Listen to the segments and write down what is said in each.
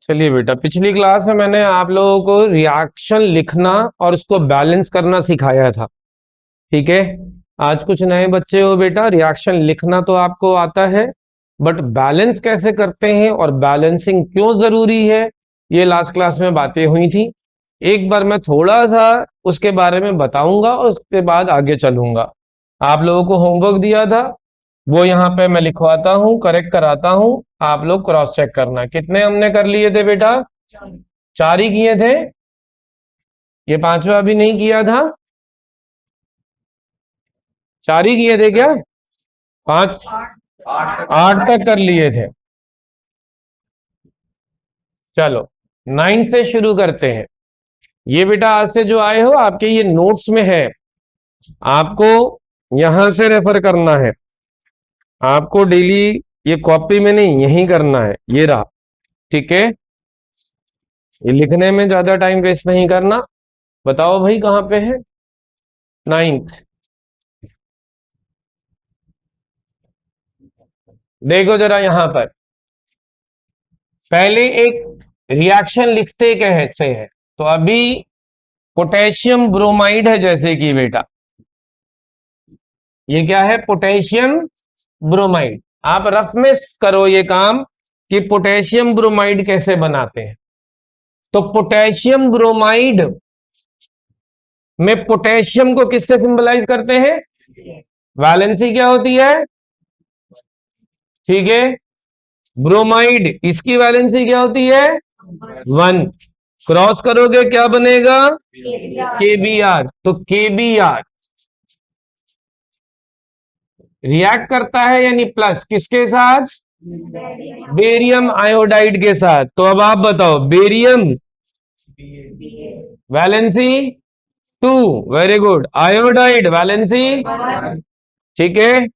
चलिए बेटा, पिछली क्लास में मैंने आप लोगों को रिएक्शन लिखना और उसको बैलेंस करना सिखाया था। ठीक है। आज कुछ नए बच्चे हो बेटा, रिएक्शन लिखना तो आपको आता है, बट बैलेंस कैसे करते हैं और बैलेंसिंग क्यों जरूरी है, ये लास्ट क्लास में बातें हुई थी। एक बार मैं थोड़ा सा उसके बारे में बताऊंगा और उसके बाद आगे चलूंगा। आप लोगों को होमवर्क दिया था, वो यहाँ पे मैं लिखवाता हूँ, करेक्ट कराता हूँ, आप लोग क्रॉस चेक करना। कितने हमने कर लिए थे बेटा? 4 ही किए थे। ये 5वां अभी नहीं किया था। 4 ही किए थे क्या? 5, 8 तक कर लिए थे। चलो 9 से शुरू करते हैं। ये बेटा आज से जो आए हो आपके ये नोट्स में है, आपको यहां से रेफर करना है। आपको डेली ये कॉपी में नहीं, यहीं करना है। ये रहा। ठीक है। ये लिखने में ज्यादा टाइम वेस्ट नहीं करना। बताओ भाई कहां पे है? 9th। देखो जरा यहां पर, पहले एक रिएक्शन लिखते कैसे है। तो अभी पोटेशियम ब्रोमाइड है, जैसे कि बेटा ये क्या है? Potassium bromide. आप रफ में करो ये काम कि पोटेशियम ब्रोमाइड कैसे बनाते हैं। तो पोटेशियम ब्रोमाइड में पोटेशियम को किससे सिंबलाइज करते हैं? वैलेंसी क्या होती है? ठीक है। ब्रोमाइड, इसकी वैलेंसी क्या होती है? 1। क्रॉस करोगे क्या बनेगा? केबीआर। तो केबीआर रिएक्ट करता है यानी प्लस किसके साथ? बेरियम आयोडाइड के साथ। तो अब आप बताओ, barium valency 2, very good. Iodide valency, ठीक है।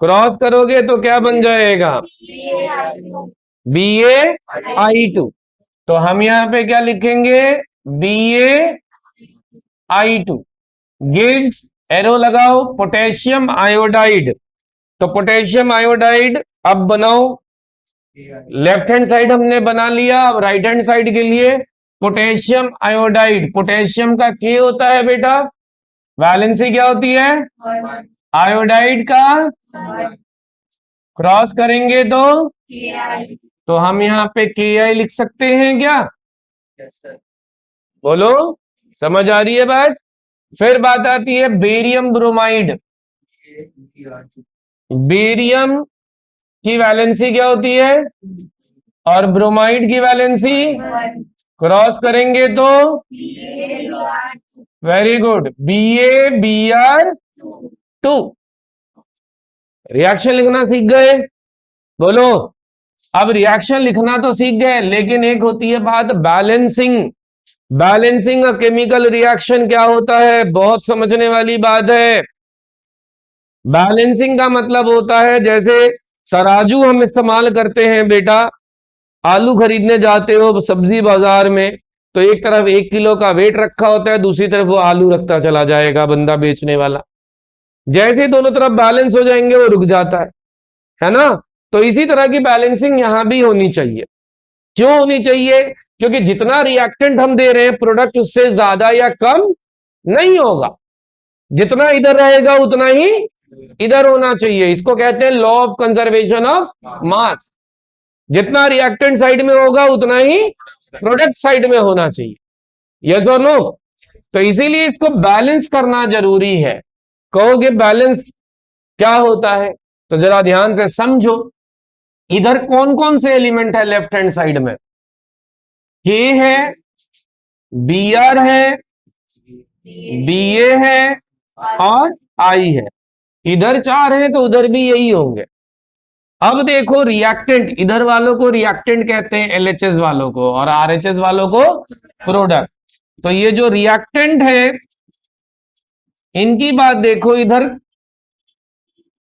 क्रॉस करोगे तो क्या बन जाएगा? BaI2। तो हम यहां पे क्या लिखेंगे? BaI2 गिव्स, एरो लगाओ, पोटेशियम आयोडाइड। तो पोटेशियम आयोडाइड अब बनाओ। लेफ्ट हैंड साइड हमने बना लिया, अब राइट हैंड साइड के लिए पोटेशियम आयोडाइड। पोटेशियम का के होता है बेटा, वैलेंसी क्या होती है? आयोडाइड का क्रॉस करेंगे तो हम यहाँ पे KI लिख सकते हैं क्या? बोलो, समझ आ रही है बात? फिर बात आती है बेरियम ब्रोमाइड। बेरियम की वैलेंसी क्या होती है और ब्रोमाइड की वैलेंसी? क्रॉस करेंगे तो वेरी गुड, BaBr2। रिएक्शन लिखना सीख गए? बोलो। अब रिएक्शन लिखना तो सीख गए, लेकिन एक होती है बात balancing. Balancing a chemical reaction क्या होता है? बहुत समझने वाली बात है। बैलेंसिंग का मतलब होता है, जैसे तराजू हम इस्तेमाल करते हैं बेटा। आलू खरीदने जाते हो सब्जी बाजार में, तो एक तरफ 1 किलो का वेट रखा होता है, दूसरी तरफ वो आलू रखता चला जाएगा बंदा बेचने वाला। जैसे दोनों तरफ बैलेंस हो जाएंगे वो रुक जाता है ना? तो इसी तरह की बैलेंसिंग यहां भी होनी चाहिए। क्यों होनी चाहिए? क्योंकि जितना रिएक्टेंट हम दे रहे हैं प्रोडक्ट उससे ज्यादा या कम नहीं होगा। जितना इधर रहेगा उतना ही इधर होना चाहिए। इसको कहते हैं law of conservation of mass. जितना रिएक्टेंट साइड में होगा उतना ही प्रोडक्ट साइड में होना चाहिए। यस और नो? तो इसीलिए इसको बैलेंस करना जरूरी है। कहोगे बैलेंस क्या होता है, तो जरा ध्यान से समझो। इधर कौन कौन से एलिमेंट है लेफ्ट हैंड साइड में? के है, Br है, Ba है और I है। इधर 4 है तो उधर भी यही होंगे। अब देखो रिएक्टेंट, इधर वालों को रिएक्टेंट कहते हैं LHS वालों को, और RHS वालों को प्रोडक्ट। तो ये जो रिएक्टेंट है इनकी बात देखो, इधर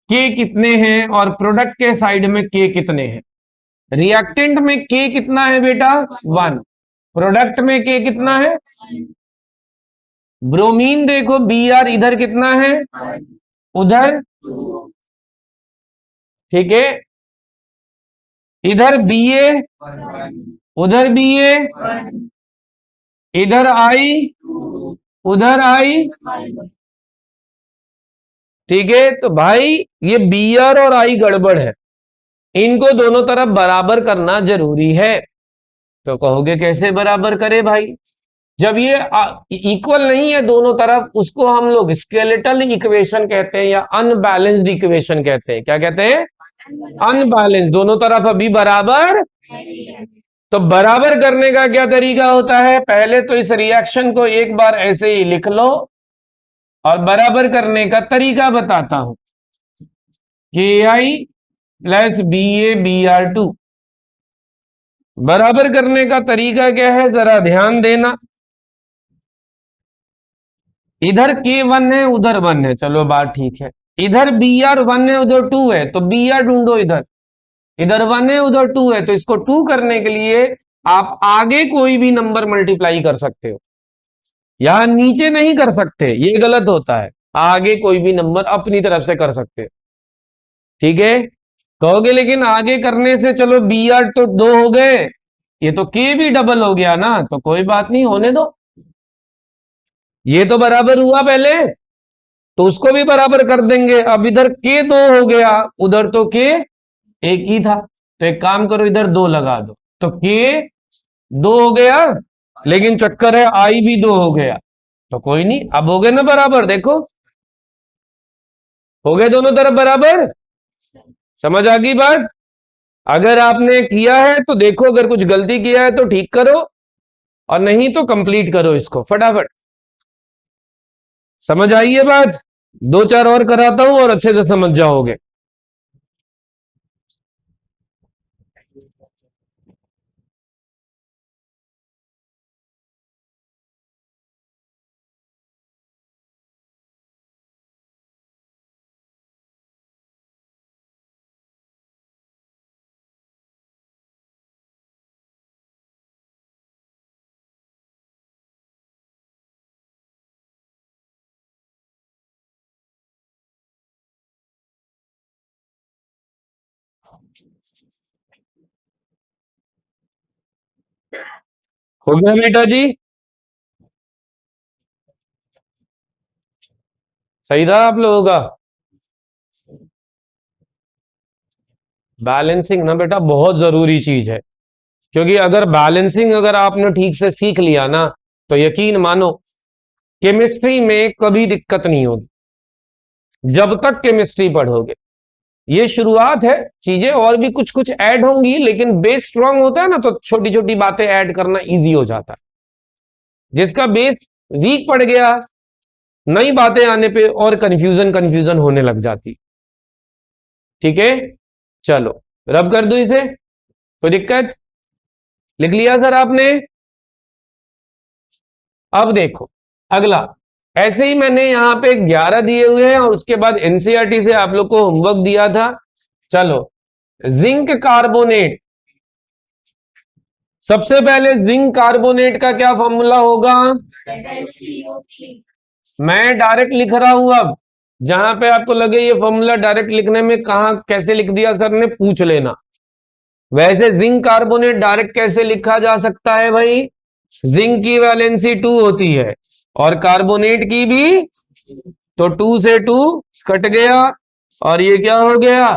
के कितने हैं और प्रोडक्ट के साइड में के कितने हैं। रिएक्टेंट में के कितना है बेटा? 1। प्रोडक्ट में के कितना है? ब्रोमीन देखो Br इधर कितना है, उधर, ठीक है। इधर Ba उधर बी ए, इधर आई, उधर आई। ठीक है, तो भाई ये बी आर और आई गड़बड़ है, इनको दोनों तरफ बराबर करना जरूरी है। तो कहोगे कैसे बराबर करे भाई? जब ये इक्वल नहीं है दोनों तरफ, उसको हम लोग स्केलेटल इक्वेशन कहते हैं या अनबैलेंस्ड इक्वेशन कहते हैं। क्या कहते हैं? अनबैलेंस, दोनों तरफ अभी बराबर। तो बराबर करने का क्या तरीका होता है? पहले तो इस रिएक्शन को एक बार ऐसे ही लिख लो और बराबर करने का तरीका बताता हूं। के I plus B A B R two, बराबर करने का तरीका क्या है जरा ध्यान देना। इधर के वन है, उधर वन है, चलो बात ठीक है। इधर बी आर वन है, उधर टू है, तो बी आर ढूंढो। इधर इधर वन है, उधर टू है, तो इसको टू करने के लिए आप आगे कोई भी नंबर मल्टीप्लाई कर सकते हो, यहां नीचे नहीं कर सकते, ये गलत होता है। आगे कोई भी नंबर अपनी तरफ से कर सकते हो। ठीक है, कहोगे लेकिन आगे करने से चलो बी आर तो दो हो गए, ये तो के भी डबल हो गया ना, तो कोई बात नहीं, होने दो। ये तो बराबर हुआ पहले, तो उसको भी बराबर कर देंगे। अब इधर के दो हो गया, उधर तो के एक ही था, तो एक काम करो इधर दो लगा दो, तो के दो हो गया। लेकिन चक्कर है आई भी दो हो गया, तो कोई नहीं, अब हो गए ना बराबर। देखो हो गए दोनों तरफ बराबर। समझ आ गई बात? अगर आपने किया है तो देखो, अगर कुछ गलती किया है तो ठीक करो, और नहीं तो कंप्लीट करो इसको फटाफट। समझ आई है बात? दो चार और कराता हूं और अच्छे से समझ जाओगे। हो गया बेटा जी? सही था आप लोगों का? बैलेंसिंग ना बेटा बहुत जरूरी चीज है, क्योंकि अगर बैलेंसिंग अगर आपने ठीक से सीख लिया ना, तो यकीन मानो केमिस्ट्री में कभी दिक्कत नहीं होगी, जब तक केमिस्ट्री पढ़ोगे। ये शुरुआत है, चीजें और भी कुछ कुछ ऐड होंगी, लेकिन बेस स्ट्रांग होता है ना, तो छोटी छोटी बातें ऐड करना इजी हो जाता है। जिसका बेस वीक पड़ गया, नई बातें आने पे और कंफ्यूजन कंफ्यूजन होने लग जाती। ठीक है, चलो रब कर दो इसे, कोई दिक्कत? लिख लिया सर आपने? अब देखो अगला, ऐसे ही मैंने यहां पे 11 दिए हुए हैं और उसके बाद एनसीईआरटी से आप लोग को होमवर्क दिया था। चलो, जिंक कार्बोनेट, सबसे पहले जिंक कार्बोनेट का क्या फॉर्मूला होगा? मैं डायरेक्ट लिख रहा हूं। अब जहां पे आपको लगे ये फॉर्मूला डायरेक्ट लिखने में कहां कैसे लिख दिया सर ने, पूछ लेना। वैसे जिंक कार्बोनेट डायरेक्ट कैसे लिखा जा सकता है भाई? जिंक की वैलेंसी 2 होती है और कार्बोनेट की भी, तो 2 से 2 कट गया और ये क्या हो गया?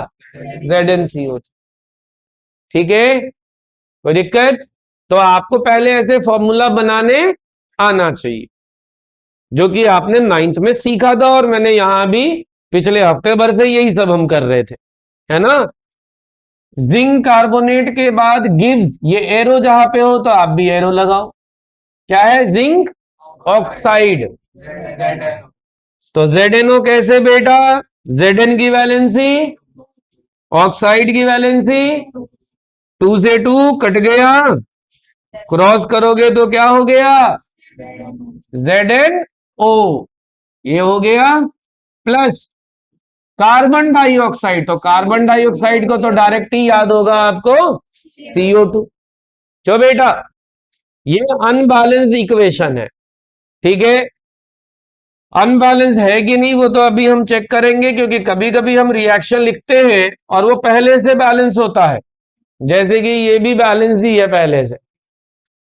ZnCO। ठीक है, कोई दिक्कत? तो आपको पहले ऐसे फॉर्मूला बनाने आना चाहिए, जो कि आपने नाइन्थ में सीखा था, और मैंने यहां भी पिछले हफ्ते भर से यही सब हम कर रहे थे, है ना? जिंक कार्बोनेट के बाद गिव्स, ये एरो जहां पे हो तो आप भी एरो लगाओ। क्या है? Zinc oxide. तो ZnO कैसे बेटा? Zn की वैलेंसी, ऑक्साइड की वैलेंसी, 2 से 2 कट गया, क्रॉस करोगे तो क्या हो गया? ZnO, ये हो गया प्लस कार्बन डाइऑक्साइड। तो कार्बन डाइऑक्साइड को तो डायरेक्ट ही याद होगा आपको, CO2। क्यों बेटा? ये अनबैलेंस्ड इक्वेशन है। ठीक है, अनबैलेंस है कि नहीं वो तो अभी हम चेक करेंगे, क्योंकि कभी कभी हम रिएक्शन लिखते हैं और वो पहले से बैलेंस होता है, जैसे कि ये भी बैलेंस ही है पहले से।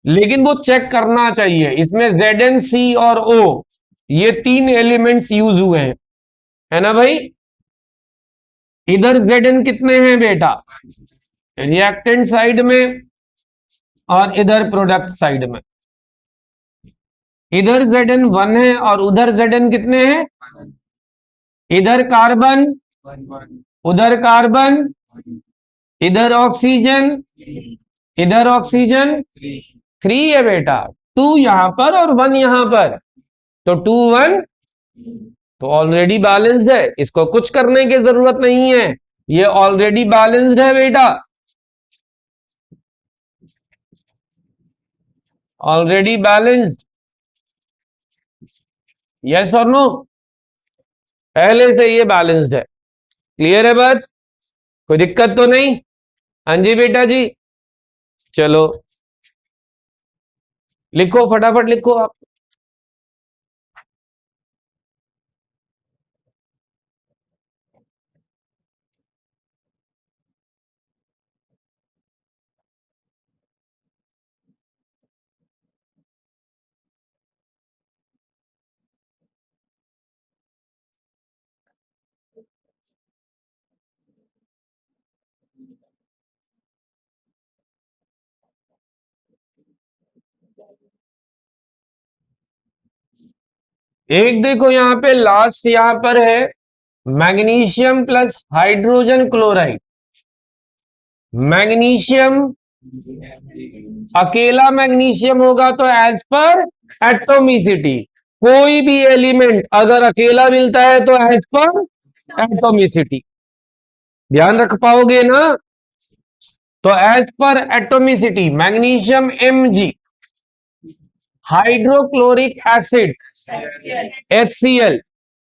लेकिन वो चेक करना चाहिए। इसमें Zn, C और O ये तीन एलिमेंट्स यूज हुए हैं, है ना भाई। इधर Zn कितने हैं बेटा, रिएक्टेंट साइड में और इधर प्रोडक्ट साइड में। इधर Zn 1 है और उधर Zn कितने हैं, इधर कार्बन, उधर कार्बन, इधर ऑक्सीजन, इधर ऑक्सीजन, 3 है बेटा। 2 यहां पर और 1 यहां पर, तो 2 1, तो ऑलरेडी बैलेंस्ड है, इसको कुछ करने की जरूरत नहीं है, ये ऑलरेडी बैलेंस्ड है बेटा, ऑलरेडी बैलेंस्ड। यस और नो, पहले से ये बैलेंस्ड है। क्लियर है बात, कोई दिक्कत तो नहीं। हाँ जी बेटा जी, चलो लिखो, फटाफट लिखो आप। एक देखो यहां पे लास्ट यहां पर है magnesium plus hydrogen chloride. Magnesium, अकेला मैग्नीशियम होगा तो एज पर एटोमिसिटी, कोई भी एलिमेंट अगर अकेला मिलता है तो एज पर एटोमिसिटी, ध्यान रख पाओगे ना। तो एज पर atomicity magnesium Mg, hydrochloric acid HCl।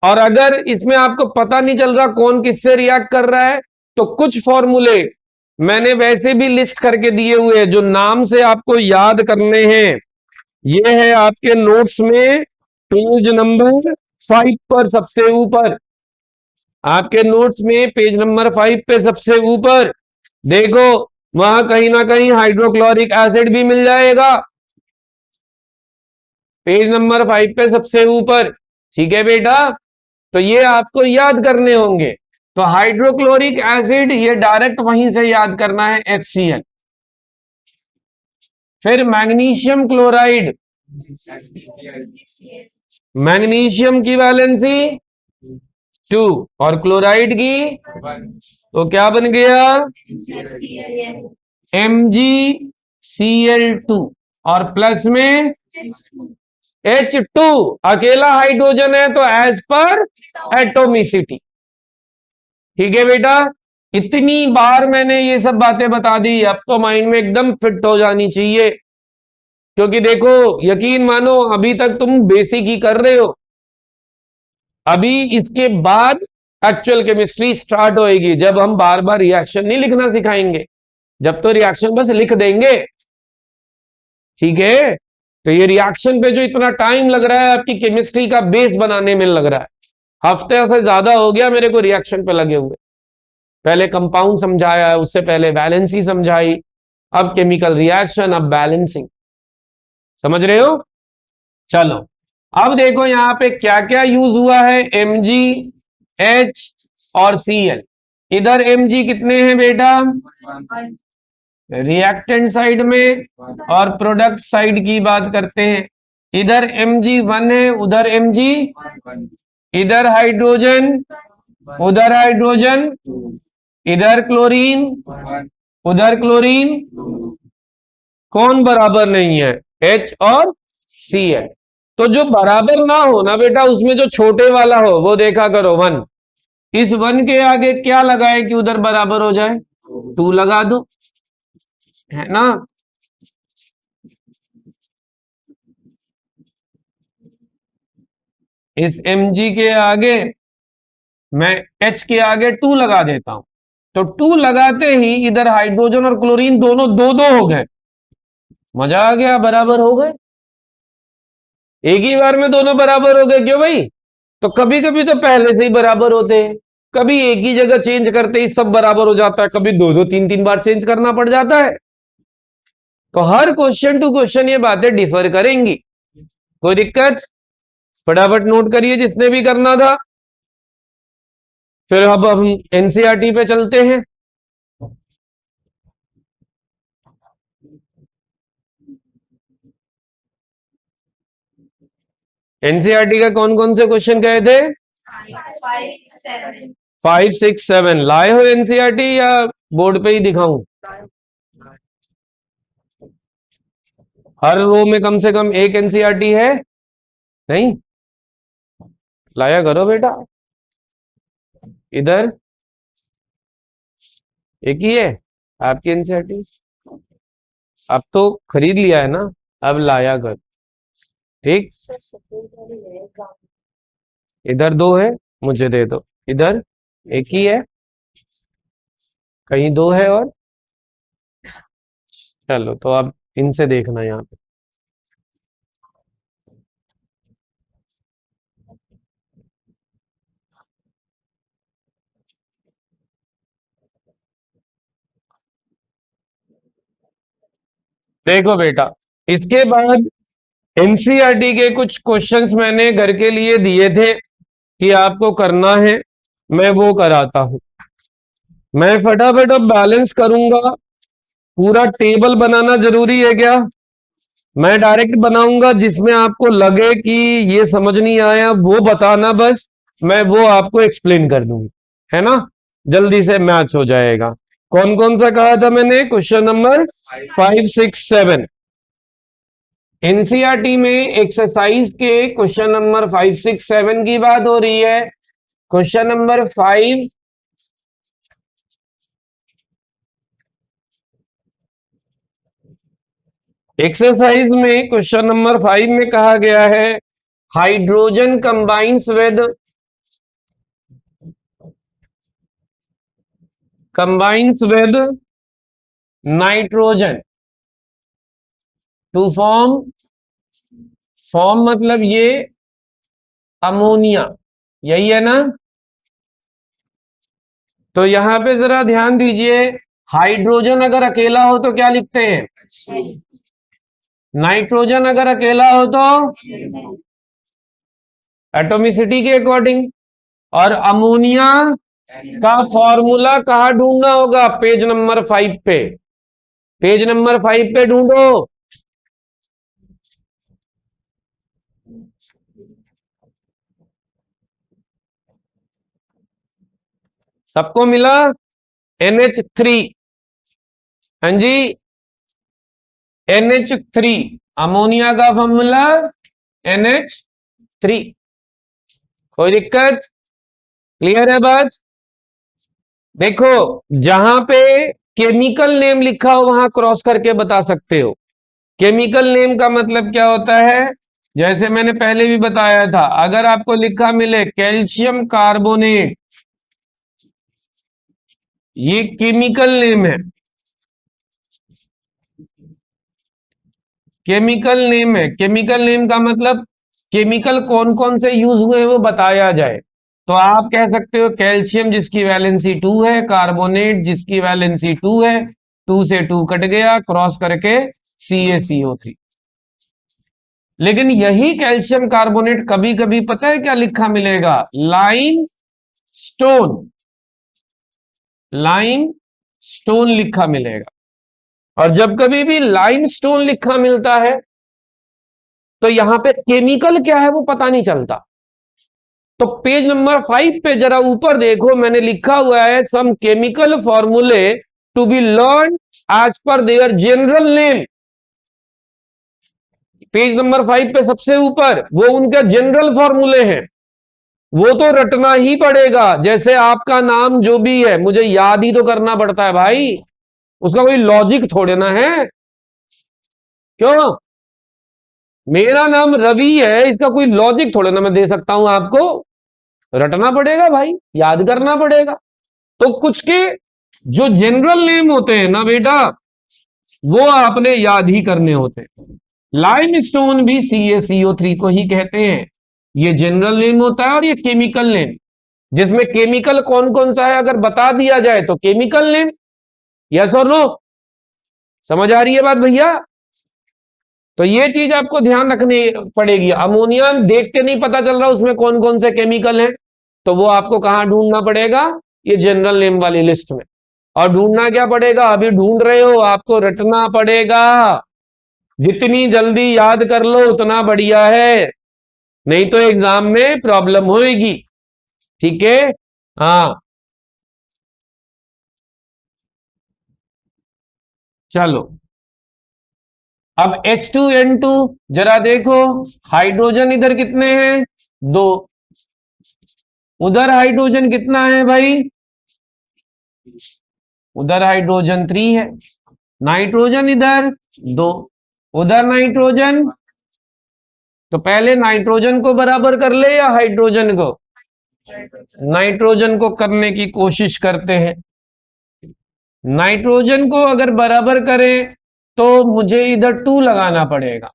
और अगर इसमें आपको पता नहीं चल रहा कौन किससे रिएक्ट कर रहा है, तो कुछ फॉर्मूले मैंने वैसे भी लिस्ट करके दिए हुए हैं जो नाम से आपको याद करने हैं। ये है आपके नोट्स में पेज नंबर 5 पर सबसे ऊपर, आपके नोट्स में पेज नंबर 5 पे सबसे ऊपर देखो, वहां कहीं ना कहीं हाइड्रोक्लोरिक एसिड भी मिल जाएगा, पेज नंबर 5 पे सबसे ऊपर। ठीक है बेटा, तो ये आपको याद करने होंगे। तो हाइड्रोक्लोरिक एसिड ये डायरेक्ट वहीं से याद करना है, HCl। फिर मैग्नीशियम क्लोराइड, मैग्नीशियम की वैलेंसी 2 और क्लोराइड की, तो क्या बन गया, MgCl2, और प्लस में H2, अकेला हाइड्रोजन है तो एज पर एटोमिसिटी। ठीक है बेटा, इतनी बार मैंने ये सब बातें बता दी, अब तो माइंड में एकदम फिट हो जानी चाहिए। क्योंकि देखो, यकीन मानो अभी तक तुम बेसिक ही कर रहे हो, अभी इसके बाद एक्चुअल केमिस्ट्री स्टार्ट होएगी, जब हम बार बार रिएक्शन नहीं लिखना सिखाएंगे, जब तो रिएक्शन बस लिख देंगे। ठीक है, तो ये रिएक्शन पे जो इतना टाइम लग रहा है आपकी केमिस्ट्री का बेस बनाने में लग रहा है, हफ्ते से ज्यादा हो गया मेरे को रिएक्शन पे लगे हुए। पहले कंपाउंड समझाया, उससे पहले वैलेंसी समझाई, अब केमिकल रिएक्शन, अब बैलेंसिंग, समझ रहे हो। चलो अब देखो यहां पे क्या क्या यूज हुआ है, Mg, H और Cl। इधर Mg कितने हैं बेटा, रिएक्टेंट साइड में, और प्रोडक्ट साइड की बात करते हैं, इधर Mg1 है, उधर Mg, इधर हाइड्रोजन, उधर हाइड्रोजन, इधर क्लोरीन, उधर क्लोरीन, कौन बराबर नहीं है, H और Cl। तो जो बराबर ना हो ना बेटा, उसमें जो छोटे वाला हो वो देखा करो 1, इस 1 के आगे क्या लगाए कि उधर बराबर हो जाए, 2 लगा दो, है ना। इस Mg के आगे मैं H के आगे 2 लगा देता हूं, तो 2 लगाते ही इधर हाइड्रोजन और क्लोरीन दोनों दो दो हो गए, मजा आ गया, बराबर हो गए, एक ही बार में दोनों बराबर हो गए। क्यों भाई, तो कभी कभी तो पहले से ही बराबर होते हैं, कभी एक ही जगह चेंज करते ही सब बराबर हो जाता है, कभी दो दो तीन तीन बार चेंज करना पड़ जाता है। तो हर क्वेश्चन टू क्वेश्चन ये बातें डिफर करेंगी। कोई दिक्कत? फटाफट नोट करिए जिसने भी करना था। फिर अब हम एनसीईआरटी पे चलते हैं। एनसीईआरटी का कौन कौन से क्वेश्चन कहे थे? 5, 6, 7 लाए हो एनसीईआरटी या बोर्ड पे ही दिखाऊं? हर रो में कम से कम एक एनसीईआरटी है? नहीं लाया करो बेटा। इधर एक ही है आपकी एनसीईआरटी। अब तो खरीद लिया है ना, अब लाया कर। ठीक, इधर दो है, मुझे दे दो। इधर एक ही है, कहीं दो है और। चलो तो अब इनसे देखना यहाँ पे। देखो बेटा, इसके बाद एनसीईआरटी के कुछ क्वेश्चंस मैंने घर के लिए दिए थे कि आपको करना है, मैं वो कराता हूं। मैं फटाफट अब बैलेंस करूंगा। पूरा टेबल बनाना जरूरी है क्या? मैं डायरेक्ट बनाऊंगा, जिसमें आपको लगे कि ये समझ नहीं आया वो बताना बस, मैं वो आपको एक्सप्लेन कर दूंगा, है ना? जल्दी से मैच हो जाएगा। कौन कौन सा कहा था मैंने? Question number 5, 6, 7। एनसीईआरटी में एक्सरसाइज के क्वेश्चन नंबर 5, 6, 7 की बात हो रही है। क्वेश्चन नंबर 5, एक्सरसाइज में क्वेश्चन नंबर 5 में कहा गया है hydrogen combines with nitrogen to form मतलब ये अमोनिया, यही है ना? तो यहां पे जरा ध्यान दीजिए, हाइड्रोजन अगर अकेला हो तो क्या लिखते हैं? नाइट्रोजन अगर अकेला हो तो एटॉमिसिटी के अकॉर्डिंग। और अमोनिया का फॉर्मूला कहाँ ढूंढना होगा? पेज नंबर 5 पे। पेज नंबर 5 पे ढूंढो। सबको मिला? NH3। हाँ जी, NH3 अमोनिया का फॉर्मूला NH3। कोई दिक्कत? क्लियर है बात? देखो, जहां पे केमिकल नेम लिखा हो वहां क्रॉस करके बता सकते हो। केमिकल नेम का मतलब क्या होता है? जैसे मैंने पहले भी बताया था, अगर आपको लिखा मिले कैल्शियम कार्बोनेट, ये केमिकल नेम है। केमिकल नेम है। केमिकल नेम का मतलब केमिकल कौन कौन से यूज हुए हैं वो बताया जाए। तो आप कह सकते हो कैल्शियम जिसकी वैलेंसी 2 है, कार्बोनेट जिसकी वैलेंसी 2 है, 2 से 2 कट गया, क्रॉस करके CaCO3। लेकिन यही कैल्शियम कार्बोनेट कभी कभी पता है क्या लिखा मिलेगा? Lime stone. लाइम स्टोन लिखा मिलेगा। और जब कभी भी लाइम स्टोन लिखा मिलता है तो यहां पे केमिकल क्या है वो पता नहीं चलता। तो पेज नंबर 5 पे जरा ऊपर देखो, मैंने लिखा हुआ है सम केमिकल फॉर्मूले to be learn as per their general name. Page number 5 पे सबसे ऊपर वो उनका जनरल फॉर्मूले हैं, वो तो रटना ही पड़ेगा। जैसे आपका नाम जो भी है मुझे याद ही तो करना पड़ता है भाई, उसका कोई लॉजिक थोड़े ना है। क्यों? मेरा नाम रवि है, इसका कोई लॉजिक थोड़े ना मैं दे सकता हूं आपको। रटना पड़ेगा भाई, याद करना पड़ेगा। तो कुछ के जो जनरल नेम होते हैं ना बेटा, वो आपने याद ही करने होते हैं। लाइम स्टोन भी CaCO3 को ही कहते हैं। ये जनरल नेम होता है और ये केमिकल नेम, जिसमें केमिकल कौन कौन सा है अगर बता दिया जाए तो केमिकल नेम। यस और नो? समझ आ रही है बात भैया? तो ये चीज आपको ध्यान रखनी पड़ेगी। अमोनिया देख के नहीं पता चल रहा उसमें कौन कौन से केमिकल हैं, तो वो आपको कहाँ ढूंढना पड़ेगा? ये जनरल नेम वाली लिस्ट में। और ढूंढना क्या पड़ेगा? अभी ढूंढ रहे हो, आपको रटना पड़ेगा। जितनी जल्दी याद कर लो उतना बढ़िया है, नहीं तो एग्जाम में प्रॉब्लम होएगी। ठीक है? हाँ, चलो। अब H2N2 जरा देखो, हाइड्रोजन इधर कितने हैं? दो। उधर हाइड्रोजन कितना है भाई? उधर हाइड्रोजन 3 है। नाइट्रोजन इधर 2। उधर नाइट्रोजन। तो पहले नाइट्रोजन को बराबर कर ले या हाइड्रोजन को? नाइट्रोजन को करने की कोशिश करते हैं। नाइट्रोजन को अगर बराबर करें तो मुझे इधर 2 लगाना पड़ेगा,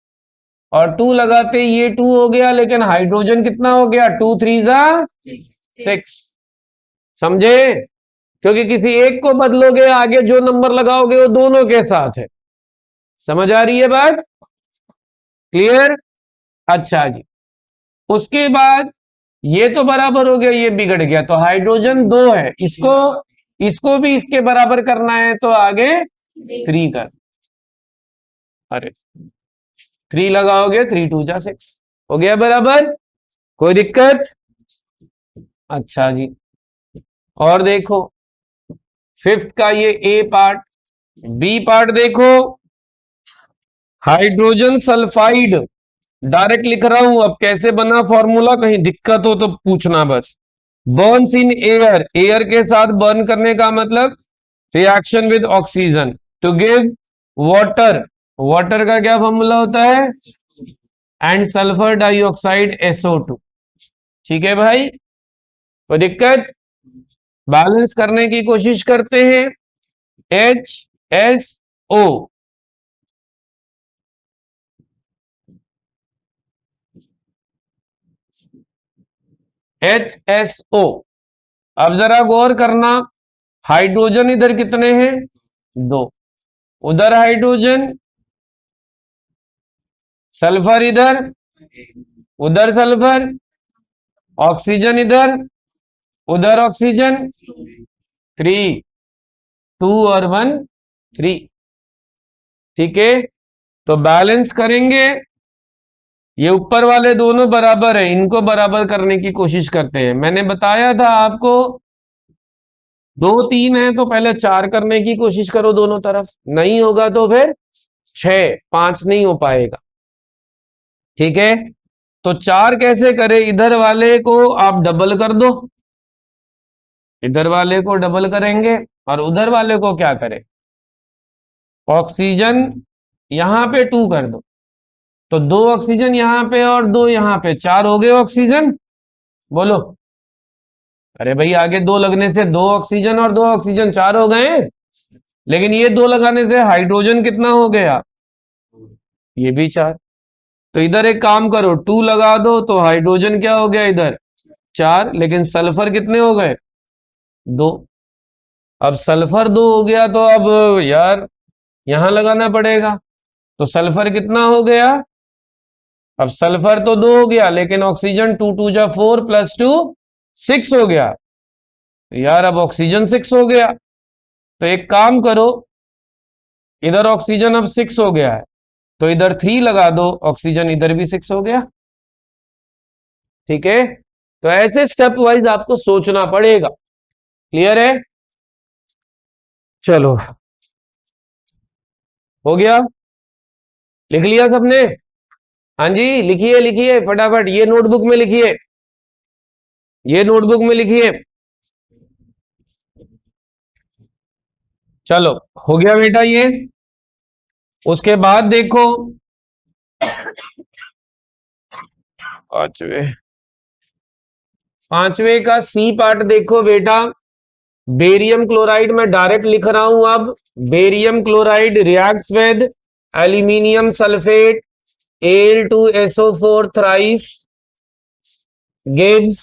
और 2 लगाते ये 2 हो गया, लेकिन हाइड्रोजन कितना हो गया? 2 3 जा 6। समझे? क्योंकि किसी एक को बदलोगे, आगे जो नंबर लगाओगे वो दोनों के साथ है। समझ आ रही है बात? क्लियर? अच्छा जी। उसके बाद ये तो बराबर हो गया, ये बिगड़ गया, तो हाइड्रोजन 2 है, इसको इसको भी इसके बराबर करना है, तो आगे 3 कर। अरे 3 लगाओगे, 3 2 जा 6, हो गया बराबर। कोई दिक्कत? अच्छा जी। और देखो, फिफ्थ का ये ए पार्ट। बी पार्ट देखो, हाइड्रोजन सल्फाइड। डायरेक्ट लिख रहा हूं, अब कैसे बना फॉर्मूला, कहीं दिक्कत हो तो पूछना बस। बर्न्स इन एयर, एयर के साथ बर्न करने का मतलब reaction with oxygen to give water. Water का क्या फॉर्मूला होता है? And sulphur dioxide SO2। ठीक है भाई? कोई दिक्कत? बैलेंस करने की कोशिश करते हैं। HSO। HSO। अब जरा गौर करना, हाइड्रोजन इधर कितने हैं? 2। उधर हाइड्रोजन, सल्फर इधर, उधर सल्फर, ऑक्सीजन इधर, उधर ऑक्सीजन। 3 2 और 1 3। ठीक है? तो बैलेंस करेंगे, ये ऊपर वाले दोनों बराबर है, इनको बराबर करने की कोशिश करते हैं। मैंने बताया था आपको, 2 3 है तो पहले 4 करने की कोशिश करो दोनों तरफ, नहीं होगा तो फिर 6, 5 नहीं हो पाएगा। ठीक है? तो 4 कैसे करें? इधर वाले को आप डबल कर दो, इधर वाले को डबल करेंगे, और उधर वाले को क्या करें? ऑक्सीजन यहां पे 2 कर दो, तो 2 ऑक्सीजन यहां पे और 2 यहां पे, 4 हो गए ऑक्सीजन। बोलो। अरे भाई, आगे 2 लगने से 2 ऑक्सीजन और 2 ऑक्सीजन 4 हो गए, लेकिन ये 2 लगाने से हाइड्रोजन कितना हो गया? ये भी 4। तो इधर एक काम करो, 2 लगा दो, तो हाइड्रोजन क्या हो गया इधर? 4, लेकिन सल्फर कितने हो गए? 2। अब सल्फर 2 हो गया, तो अब यार यहां लगाना पड़ेगा, तो सल्फर कितना हो गया? अब सल्फर तो 2 हो गया, लेकिन ऑक्सीजन 2 2 जा 4 प्लस 2 6 हो गया। यार अब ऑक्सीजन 6 हो गया, तो एक काम करो, इधर ऑक्सीजन अब 6 हो गया है, तो इधर 3 लगा दो, ऑक्सीजन इधर भी 6 हो गया। ठीक है? तो ऐसे स्टेप वाइज आपको सोचना पड़ेगा। क्लियर है? चलो, हो गया? लिख लिया सबने? हाँ जी, लिखिए लिखिए फटाफट, ये नोटबुक में लिखिए, ये नोटबुक में लिखिए। चलो, हो गया बेटा ये। उसके बाद देखो, पांचवे पांचवे का सी पार्ट देखो बेटा। बेरियम क्लोराइड में डायरेक्ट लिख रहा हूं अब। Barium chloride reacts with aluminium sulphate Al2SO4 thrice gives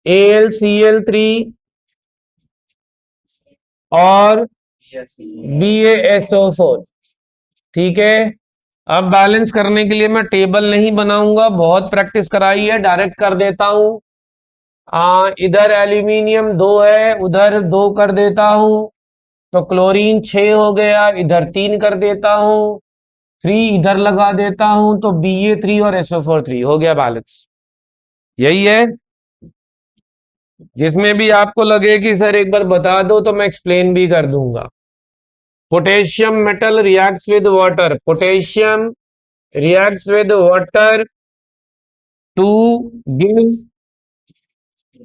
AlCl3 और BaSO4। ठीक है, अब बैलेंस करने के लिए मैं टेबल नहीं बनाऊंगा, बहुत प्रैक्टिस कराई है, डायरेक्ट कर देता हूं। इधर एल्यूमिनियम 2 है, उधर 2 कर देता हूं, तो क्लोरीन 6 हो गया, इधर 3 कर देता हूं, 3 इधर लगा देता हूं, तो Ba3 और SO4 3 हो गया बैलेंस। यही है, जिसमें भी आपको लगे कि सर एक बार बता दो तो मैं एक्सप्लेन भी कर दूंगा। Potassium metal reacts with water, potassium reacts with water to give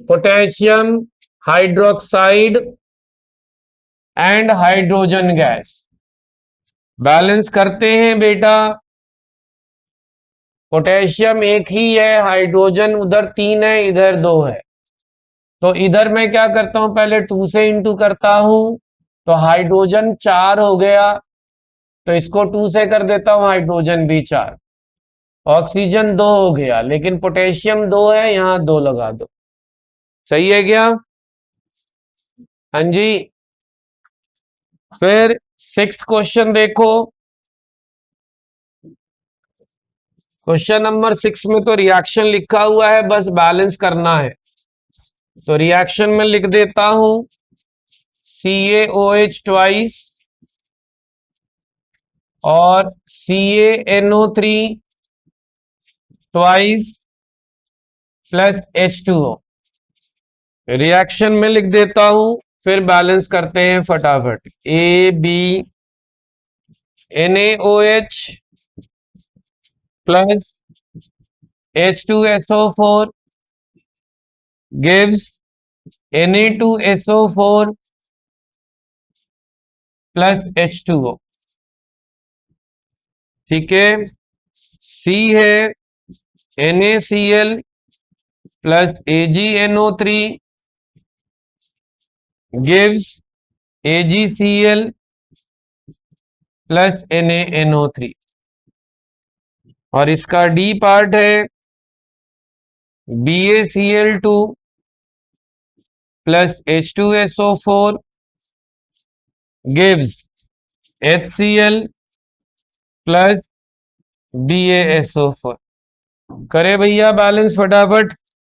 potassium hydroxide and hydrogen gas। Balance करते हैं बेटा, पोटेशियम एक ही है, हाइड्रोजन उधर 3 है, इधर 2 है, तो इधर मैं क्या करता हूं, पहले 2 से इंटू करता हूं, तो हाइड्रोजन 4 हो गया, तो इसको 2 से कर देता हूं, हाइड्रोजन भी 4, ऑक्सीजन 2 हो गया, लेकिन पोटेशियम 2 है, यहां 2 लगा दो। सही है क्या? हाँ जी। फिर 6th क्वेश्चन देखो, क्वेश्चन नंबर 6 में तो रिएक्शन लिखा हुआ है, बस बैलेंस करना है, तो रिएक्शन में लिख देता हूं CaOH ट्वाइस और CaNO3 twice plus H2O, reaction में लिख देता हूं, फिर बैलेंस करते हैं फटाफट। NaOH plus H2SO4 gives Na2SO4 plus H2O। ठीक है, C है NaCl plus AgNO3 gives AgCl plus NaNO3, और इसका D पार्ट है BaCl2 plus H2SO4 gives HCl plus BaSO4। करे भैया बैलेंस फटाफट,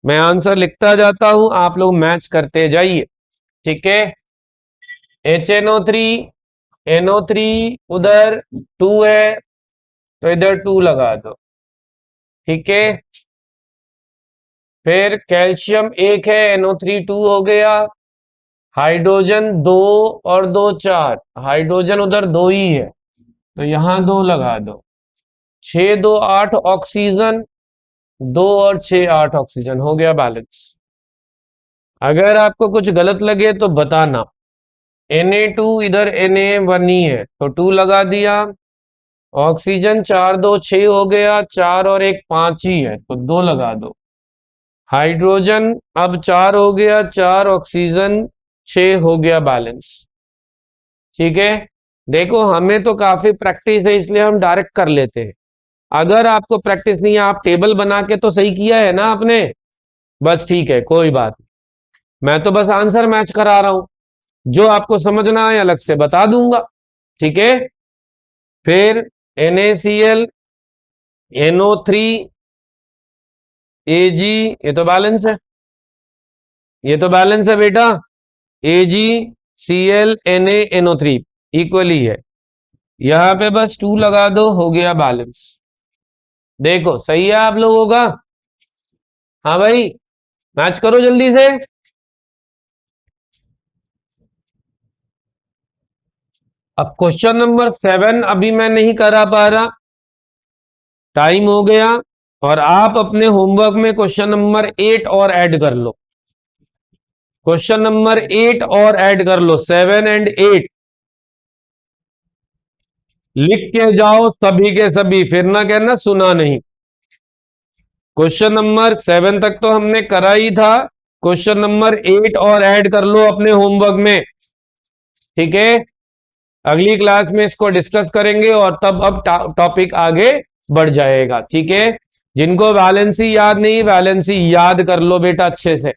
मैं आंसर लिखता जाता हूं, आप लोग मैच करते जाइए। ठीक है, HNO3 NO3 उधर 2 है, तो इधर 2 लगा दो। ठीक है, फिर कैल्शियम 1 है, NO3 2 हो गया, हाइड्रोजन 2 और 2 4, हाइड्रोजन उधर 2 ही है, तो यहां 2 लगा दो, 6 2 8 ऑक्सीजन, 2 और 6 8 ऑक्सीजन, हो गया बैलेंस। अगर आपको कुछ गलत लगे तो बताना। Na2 इधर Na1 ही है, तो 2 लगा दिया, ऑक्सीजन 4 2 6 हो गया, 4 और 1 5 ही है, तो 2 लगा दो, हाइड्रोजन अब 4 हो गया, 4 ऑक्सीजन 6 हो गया बैलेंस। ठीक है, देखो हमें तो काफी प्रैक्टिस है, इसलिए हम डायरेक्ट कर लेते हैं। अगर आपको प्रैक्टिस नहीं है, आप टेबल बना के तो सही किया है ना आपने, बस ठीक है, कोई बात नहीं, मैं तो बस आंसर मैच करा रहा हूं, जो आपको समझना है अलग से बता दूंगा। ठीक है, फिर NaCl NO3 Ag, ये तो बैलेंस है, ये तो बैलेंस है बेटा, AgCl NaNO3 इक्वली है, यहां पे बस 2 लगा दो, हो गया बैलेंस। देखो सही है आप लोगों का? हाँ भाई, मैच करो जल्दी से। अब क्वेश्चन नंबर 7 अभी मैं नहीं करा पा रहा, टाइम हो गया, और आप अपने होमवर्क में क्वेश्चन नंबर 8 और ऐड कर लो, क्वेश्चन नंबर 8 और ऐड कर लो, 7 एंड 8 लिख के जाओ सभी के सभी, फिर ना कहना सुना नहीं। क्वेश्चन नंबर 7 तक तो हमने करा ही था, क्वेश्चन नंबर 8 और ऐड कर लो अपने होमवर्क में। ठीक है, अगली क्लास में इसको डिस्कस करेंगे, और तब अब टॉपिक आगे बढ़ जाएगा। ठीक है, जिनको वैलेंसी याद नहीं, वैलेंसी याद कर लो बेटा अच्छे से।